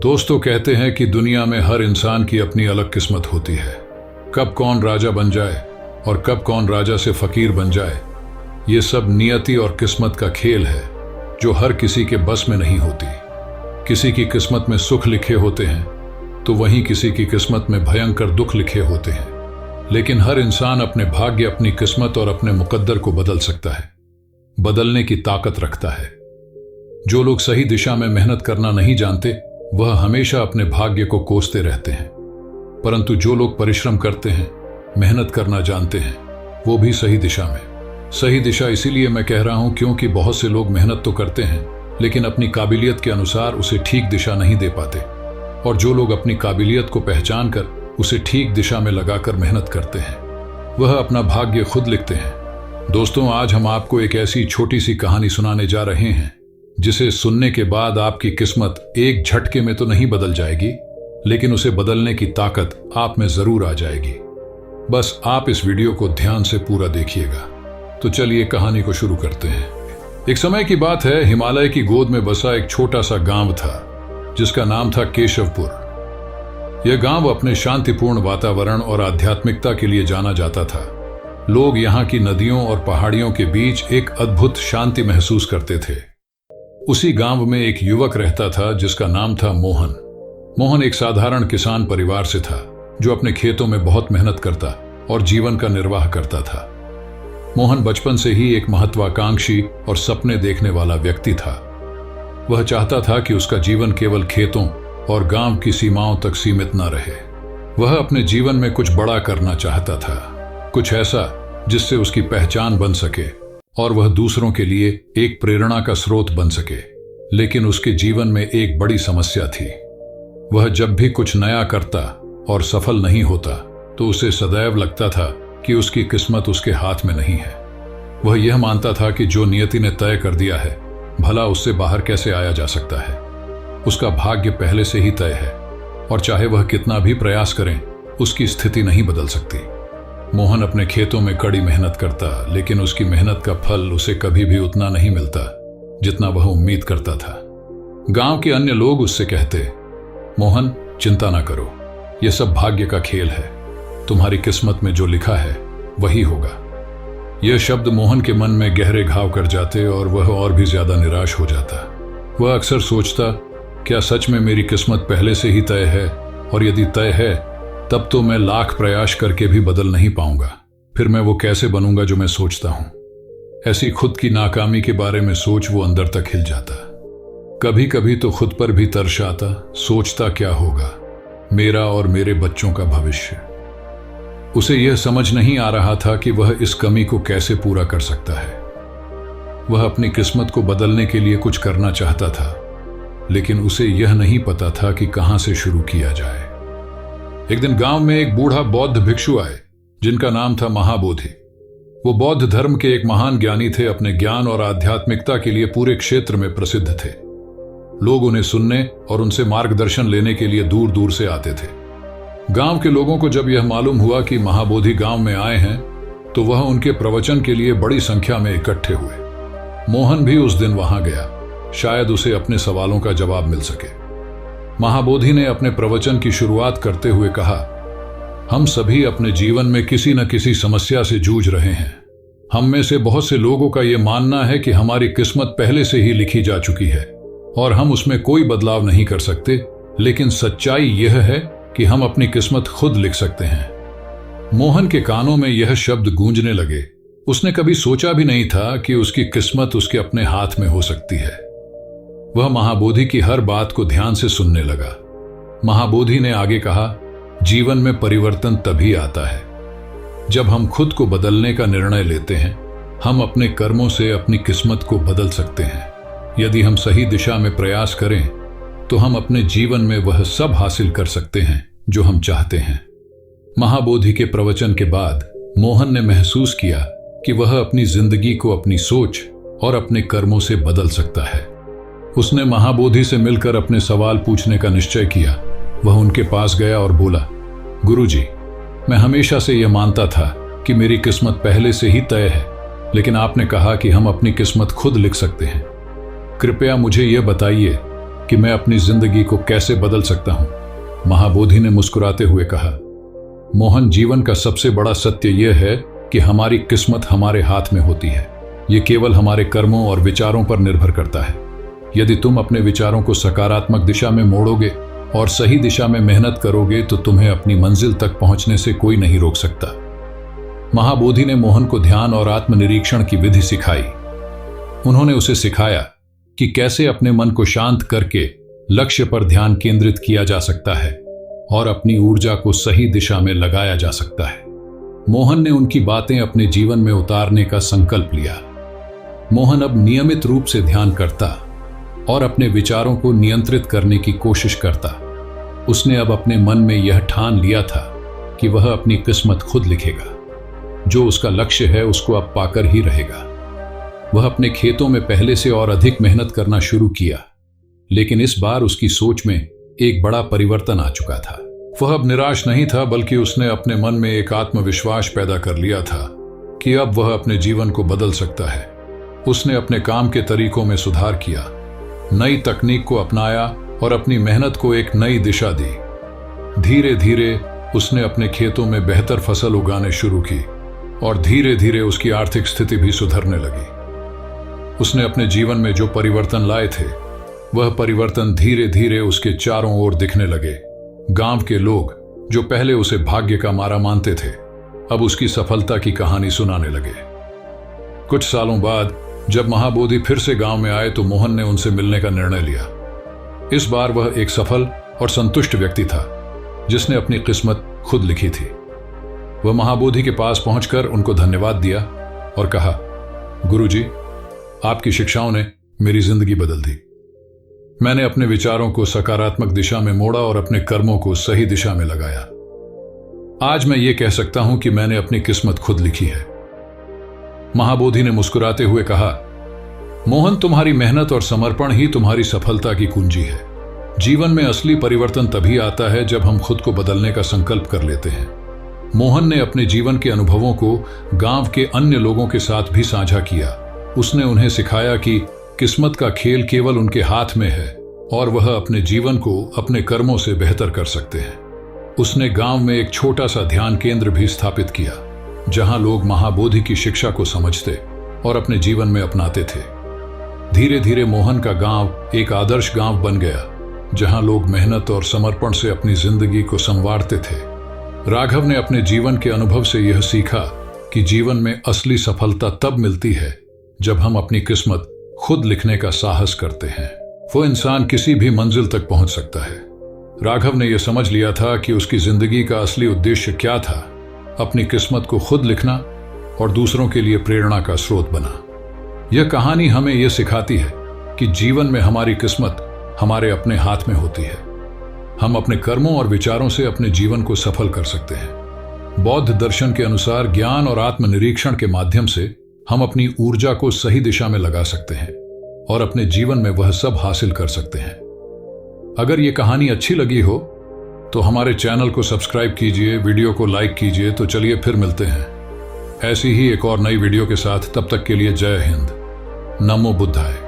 दोस्तों, कहते हैं कि दुनिया में हर इंसान की अपनी अलग किस्मत होती है। कब कौन राजा बन जाए और कब कौन राजा से फकीर बन जाए, ये सब नियति और किस्मत का खेल है जो हर किसी के बस में नहीं होती। किसी की किस्मत में सुख लिखे होते हैं तो वहीं किसी की किस्मत में भयंकर दुख लिखे होते हैं। लेकिन हर इंसान अपने भाग्य, अपनी किस्मत और अपने मुकद्दर को बदल सकता है, बदलने की ताकत रखता है। जो लोग सही दिशा में मेहनत करना नहीं जानते वह हमेशा अपने भाग्य को कोसते रहते हैं, परंतु जो लोग परिश्रम करते हैं, मेहनत करना जानते हैं, वो भी सही दिशा में। सही दिशा इसीलिए मैं कह रहा हूं क्योंकि बहुत से लोग मेहनत तो करते हैं लेकिन अपनी काबिलियत के अनुसार उसे ठीक दिशा नहीं दे पाते, और जो लोग अपनी काबिलियत को पहचान कर उसे ठीक दिशा में लगाकर मेहनत करते हैं वह अपना भाग्य खुद लिखते हैं। दोस्तों, आज हम आपको एक ऐसी छोटी सी कहानी सुनाने जा रहे हैं जिसे सुनने के बाद आपकी किस्मत एक झटके में तो नहीं बदल जाएगी, लेकिन उसे बदलने की ताकत आप में जरूर आ जाएगी। बस आप इस वीडियो को ध्यान से पूरा देखिएगा। तो चलिए कहानी को शुरू करते हैं। एक समय की बात है, हिमालय की गोद में बसा एक छोटा सा गांव था जिसका नाम था केशवपुर। यह गांव अपने शांतिपूर्ण वातावरण और आध्यात्मिकता के लिए जाना जाता था। लोग यहाँ की नदियों और पहाड़ियों के बीच एक अद्भुत शांति महसूस करते थे। उसी गांव में एक युवक रहता था जिसका नाम था मोहन। मोहन एक साधारण किसान परिवार से था जो अपने खेतों में बहुत मेहनत करता और जीवन का निर्वाह करता था। मोहन बचपन से ही एक महत्वाकांक्षी और सपने देखने वाला व्यक्ति था। वह चाहता था कि उसका जीवन केवल खेतों और गांव की सीमाओं तक सीमित न रहे। वह अपने जीवन में कुछ बड़ा करना चाहता था, कुछ ऐसा जिससे उसकी पहचान बन सके और वह दूसरों के लिए एक प्रेरणा का स्रोत बन सके। लेकिन उसके जीवन में एक बड़ी समस्या थी। वह जब भी कुछ नया करता और सफल नहीं होता तो उसे सदैव लगता था कि उसकी किस्मत उसके हाथ में नहीं है। वह यह मानता था कि जो नियति ने तय कर दिया है, भला उससे बाहर कैसे आया जा सकता है। उसका भाग्य पहले से ही तय है और चाहे वह कितना भी प्रयास करें, उसकी स्थिति नहीं बदल सकती। मोहन अपने खेतों में कड़ी मेहनत करता, लेकिन उसकी मेहनत का फल उसे कभी भी उतना नहीं मिलता जितना वह उम्मीद करता था। गांव के अन्य लोग उससे कहते, मोहन, चिंता ना करो, यह सब भाग्य का खेल है, तुम्हारी किस्मत में जो लिखा है वही होगा। यह शब्द मोहन के मन में गहरे घाव कर जाते और वह और भी ज्यादा निराश हो जाता। वह अक्सर सोचता, क्या सच में मेरी किस्मत पहले से ही तय है? और यदि तय है तब तो मैं लाख प्रयास करके भी बदल नहीं पाऊंगा। फिर मैं वो कैसे बनूंगा जो मैं सोचता हूं? ऐसी खुद की नाकामी के बारे में सोच वो अंदर तक हिल जाता। कभी कभी तो खुद पर भी तरस आता, सोचता क्या होगा मेरा और मेरे बच्चों का भविष्य। उसे यह समझ नहीं आ रहा था कि वह इस कमी को कैसे पूरा कर सकता है। वह अपनी किस्मत को बदलने के लिए कुछ करना चाहता था, लेकिन उसे यह नहीं पता था कि कहां से शुरू किया जाए। एक दिन गांव में एक बूढ़ा बौद्ध भिक्षु आए जिनका नाम था महाबोधि। वो बौद्ध धर्म के एक महान ज्ञानी थे। अपने ज्ञान और आध्यात्मिकता के लिए पूरे क्षेत्र में प्रसिद्ध थे। लोग उन्हें सुनने और उनसे मार्गदर्शन लेने के लिए दूर दूर से आते थे। गांव के लोगों को जब यह मालूम हुआ कि महाबोधि गांव में आए हैं तो वह उनके प्रवचन के लिए बड़ी संख्या में इकट्ठे हुए। मोहन भी उस दिन वहां गया, शायद उसे अपने सवालों का जवाब मिल सके। महाबोधि ने अपने प्रवचन की शुरुआत करते हुए कहा, हम सभी अपने जीवन में किसी न किसी समस्या से जूझ रहे हैं। हम में से बहुत से लोगों का यह मानना है कि हमारी किस्मत पहले से ही लिखी जा चुकी है और हम उसमें कोई बदलाव नहीं कर सकते, लेकिन सच्चाई यह है कि हम अपनी किस्मत खुद लिख सकते हैं। मोहन के कानों में यह शब्द गूंजने लगे। उसने कभी सोचा भी नहीं था कि उसकी किस्मत उसके अपने हाथ में हो सकती है। वह महाबोधि की हर बात को ध्यान से सुनने लगा। महाबोधि ने आगे कहा, जीवन में परिवर्तन तभी आता है जब हम खुद को बदलने का निर्णय लेते हैं। हम अपने कर्मों से अपनी किस्मत को बदल सकते हैं। यदि हम सही दिशा में प्रयास करें तो हम अपने जीवन में वह सब हासिल कर सकते हैं जो हम चाहते हैं। महाबोधि के प्रवचन के बाद मोहन ने महसूस किया कि वह अपनी जिंदगी को अपनी सोच और अपने कर्मों से बदल सकता है। उसने महाबोधि से मिलकर अपने सवाल पूछने का निश्चय किया। वह उनके पास गया और बोला, गुरुजी, मैं हमेशा से यह मानता था कि मेरी किस्मत पहले से ही तय है, लेकिन आपने कहा कि हम अपनी किस्मत खुद लिख सकते हैं। कृपया मुझे यह बताइए कि मैं अपनी जिंदगी को कैसे बदल सकता हूं। महाबोधि ने मुस्कुराते हुए कहा, मोहन, जीवन का सबसे बड़ा सत्य यह है कि हमारी किस्मत हमारे हाथ में होती है। ये केवल हमारे कर्मों और विचारों पर निर्भर करता है। यदि तुम अपने विचारों को सकारात्मक दिशा में मोड़ोगे और सही दिशा में मेहनत करोगे तो तुम्हें अपनी मंजिल तक पहुंचने से कोई नहीं रोक सकता। महाबोधि ने मोहन को ध्यान और आत्मनिरीक्षण की विधि सिखाई। उन्होंने उसे सिखाया कि कैसे अपने मन को शांत करके लक्ष्य पर ध्यान केंद्रित किया जा सकता है और अपनी ऊर्जा को सही दिशा में लगाया जा सकता है। मोहन ने उनकी बातें अपने जीवन में उतारने का संकल्प लिया। मोहन अब नियमित रूप से ध्यान करता और अपने विचारों को नियंत्रित करने की कोशिश करता। उसने अब अपने मन में यह ठान लिया था कि वह अपनी किस्मत खुद लिखेगा। जो उसका लक्ष्य है उसको अब पाकर ही रहेगा। वह अपने खेतों में पहले से और अधिक मेहनत करना शुरू किया, लेकिन इस बार उसकी सोच में एक बड़ा परिवर्तन आ चुका था। वह अब निराश नहीं था, बल्कि उसने अपने मन में एक आत्मविश्वास पैदा कर लिया था कि अब वह अपने जीवन को बदल सकता है। उसने अपने काम के तरीकों में सुधार किया, नई तकनीक को अपनाया और अपनी मेहनत को एक नई दिशा दी। धीरे धीरे उसने अपने खेतों में बेहतर फसल उगाने शुरू की और धीरे धीरे उसकी आर्थिक स्थिति भी सुधरने लगी। उसने अपने जीवन में जो परिवर्तन लाए थे, वह परिवर्तन धीरे धीरे उसके चारों ओर दिखने लगे। गांव के लोग जो पहले उसे भाग्य का मारा मानते थे, अब उसकी सफलता की कहानी सुनाने लगे। कुछ सालों बाद जब महाबोधि फिर से गांव में आए तो मोहन ने उनसे मिलने का निर्णय लिया। इस बार वह एक सफल और संतुष्ट व्यक्ति था जिसने अपनी किस्मत खुद लिखी थी। वह महाबोधि के पास पहुंचकर उनको धन्यवाद दिया और कहा, गुरुजी, आपकी शिक्षाओं ने मेरी जिंदगी बदल दी। मैंने अपने विचारों को सकारात्मक दिशा में मोड़ा और अपने कर्मों को सही दिशा में लगाया। आज मैं ये कह सकता हूं कि मैंने अपनी किस्मत खुद लिखी है। महाबोधि ने मुस्कुराते हुए कहा, मोहन, तुम्हारी मेहनत और समर्पण ही तुम्हारी सफलता की कुंजी है। जीवन में असली परिवर्तन तभी आता है जब हम खुद को बदलने का संकल्प कर लेते हैं। मोहन ने अपने जीवन के अनुभवों को गांव के अन्य लोगों के साथ भी साझा किया। उसने उन्हें सिखाया कि किस्मत का खेल केवल उनके हाथ में है और वह अपने जीवन को अपने कर्मों से बेहतर कर सकते हैं। उसने गांव में एक छोटा सा ध्यान केंद्र भी स्थापित किया, जहां लोग महाबोधि की शिक्षा को समझते और अपने जीवन में अपनाते थे। धीरे धीरे मोहन का गांव एक आदर्श गांव बन गया, जहां लोग मेहनत और समर्पण से अपनी जिंदगी को संवारते थे। राघव ने अपने जीवन के अनुभव से यह सीखा कि जीवन में असली सफलता तब मिलती है जब हम अपनी किस्मत खुद लिखने का साहस करते हैं। वो इंसान किसी भी मंजिल तक पहुंच सकता है। राघव ने यह समझ लिया था कि उसकी जिंदगी का असली उद्देश्य क्या था, अपनी किस्मत को खुद लिखना और दूसरों के लिए प्रेरणा का स्रोत बना। यह कहानी हमें यह सिखाती है कि जीवन में हमारी किस्मत हमारे अपने हाथ में होती है। हम अपने कर्मों और विचारों से अपने जीवन को सफल कर सकते हैं। बौद्ध दर्शन के अनुसार ज्ञान और आत्मनिरीक्षण के माध्यम से हम अपनी ऊर्जा को सही दिशा में लगा सकते हैं और अपने जीवन में वह सब हासिल कर सकते हैं। अगर ये कहानी अच्छी लगी हो तो हमारे चैनल को सब्सक्राइब कीजिए, वीडियो को लाइक कीजिए। तो चलिए फिर मिलते हैं ऐसी ही एक और नई वीडियो के साथ। तब तक के लिए जय हिंद, नमो बुद्धाय।